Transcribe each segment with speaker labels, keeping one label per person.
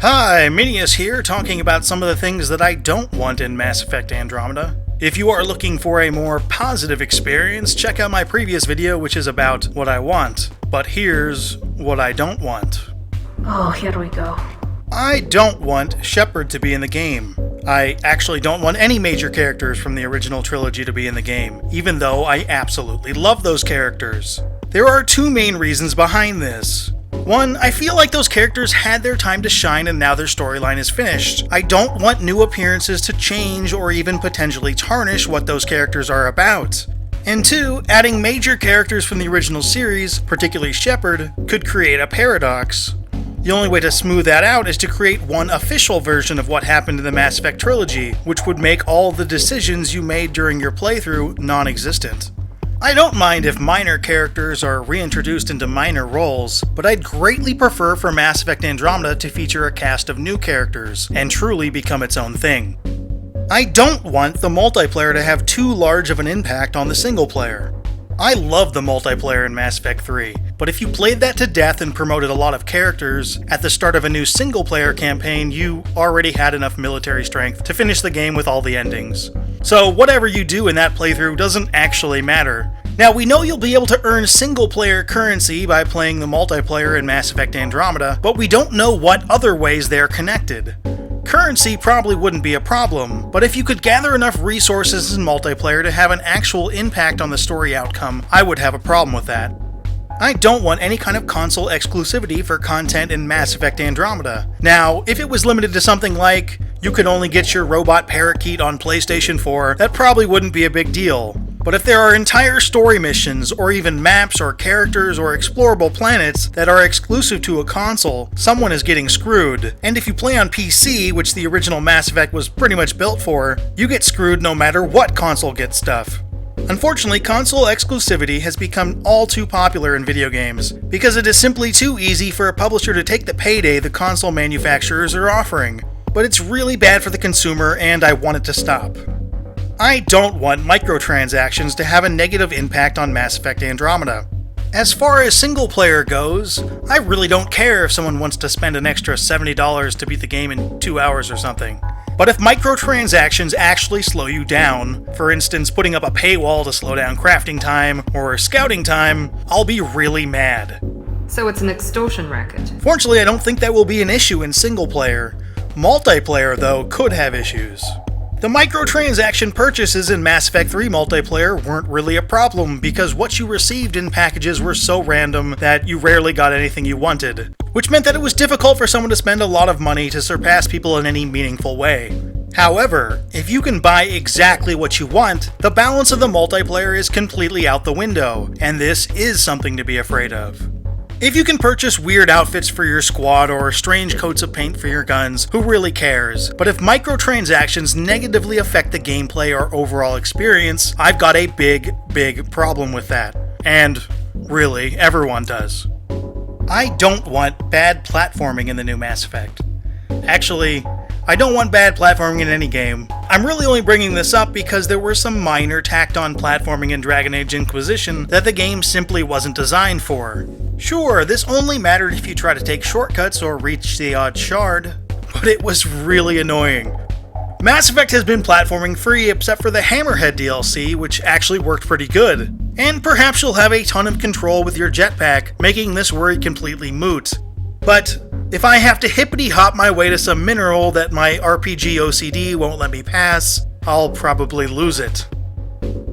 Speaker 1: Hi, Minius here, talking about some of the things that I don't want in Mass Effect Andromeda. If you are looking for a more positive experience, check out my previous video, which is about what I want. But here's what I don't want.
Speaker 2: Oh, here we go.
Speaker 1: I don't want Shepard to be in the game. I actually don't want any major characters from the original trilogy to be in the game, even though I absolutely love those characters. There are two main reasons behind this. One, I feel like those characters had their time to shine and now their storyline is finished. I don't want new appearances to change or even potentially tarnish what those characters are about. And two, adding major characters from the original series, particularly Shepard, could create a paradox. The only way to smooth that out is to create one official version of what happened in the Mass Effect trilogy, which would make all the decisions you made during your playthrough non-existent. I don't mind if minor characters are reintroduced into minor roles, but I'd greatly prefer for Mass Effect Andromeda to feature a cast of new characters, and truly become its own thing. I don't want the multiplayer to have too large of an impact on the single player. I love the multiplayer in Mass Effect 3, but if you played that to death and promoted a lot of characters, at the start of a new single-player campaign, you already had enough military strength to finish the game with all the endings. So whatever you do in that playthrough doesn't actually matter. Now, we know you'll be able to earn single-player currency by playing the multiplayer in Mass Effect Andromeda, but we don't know what other ways they're connected. Currency probably wouldn't be a problem, but if you could gather enough resources in multiplayer to have an actual impact on the story outcome, I would have a problem with that. I don't want any kind of console exclusivity for content in Mass Effect Andromeda. Now, if it was limited to something like, you could only get your robot parakeet on PlayStation 4, that probably wouldn't be a big deal. But if there are entire story missions, or even maps or characters or explorable planets that are exclusive to a console, someone is getting screwed. And if you play on PC, which the original Mass Effect was pretty much built for, you get screwed no matter what console gets stuff. Unfortunately, console exclusivity has become all too popular in video games, because it is simply too easy for a publisher to take the payday the console manufacturers are offering. But it's really bad for the consumer, and I want it to stop. I don't want microtransactions to have a negative impact on Mass Effect Andromeda. As far as single player goes, I really don't care if someone wants to spend an extra $70 to beat the game in 2 hours or something. But if microtransactions actually slow you down, for instance putting up a paywall to slow down crafting time or scouting time, I'll be really mad.
Speaker 2: So it's an extortion racket.
Speaker 1: Fortunately, I don't think that will be an issue in single player. Multiplayer, though, could have issues. The microtransaction purchases in Mass Effect 3 multiplayer weren't really a problem because what you received in packages were so random that you rarely got anything you wanted, which meant that it was difficult for someone to spend a lot of money to surpass people in any meaningful way. However, if you can buy exactly what you want, the balance of the multiplayer is completely out the window, and this is something to be afraid of. If you can purchase weird outfits for your squad or strange coats of paint for your guns, who really cares? But if microtransactions negatively affect the gameplay or overall experience, I've got a big problem with that. And really, everyone does. I don't want bad platforming in the new Mass Effect. Actually, I don't want bad platforming in any game. I'm really only bringing this up because there were some minor tacked-on platforming in Dragon Age Inquisition that the game simply wasn't designed for. Sure, this only mattered if you try to take shortcuts or reach the odd shard, but it was really annoying. Mass Effect has been platforming free except for the Hammerhead DLC, which actually worked pretty good. And perhaps you'll have a ton of control with your jetpack, making this worry completely moot. But if I have to hippity-hop my way to some mineral that my RPG OCD won't let me pass, I'll probably lose it.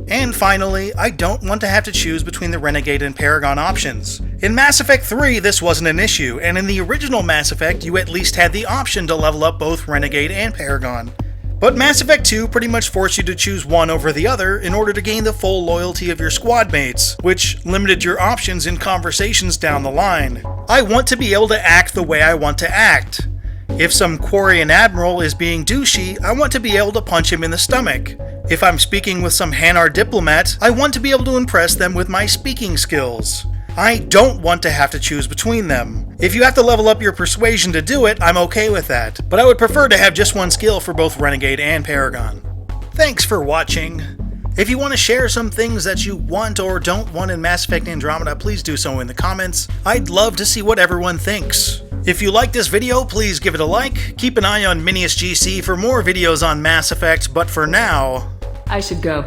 Speaker 1: And finally, I don't want to have to choose between the Renegade and Paragon options. In Mass Effect 3, this wasn't an issue, and in the original Mass Effect, you at least had the option to level up both Renegade and Paragon. But Mass Effect 2 pretty much forced you to choose one over the other in order to gain the full loyalty of your squad mates, which limited your options in conversations down the line. I want to be able to act the way I want to act. If some Quarian admiral is being douchey, I want to be able to punch him in the stomach. If I'm speaking with some Hanar diplomat, I want to be able to impress them with my speaking skills. I don't want to have to choose between them. If you have to level up your persuasion to do it, I'm okay with that, but I would prefer to have just one skill for both Renegade and Paragon. Thanks for watching. If you want to share some things that you want or don't want in Mass Effect Andromeda, please do so in the comments. I'd love to see what everyone thinks. If you like this video, please give it a like. Keep an eye on Minius GC for more videos on Mass Effect, but for now...
Speaker 2: I should go.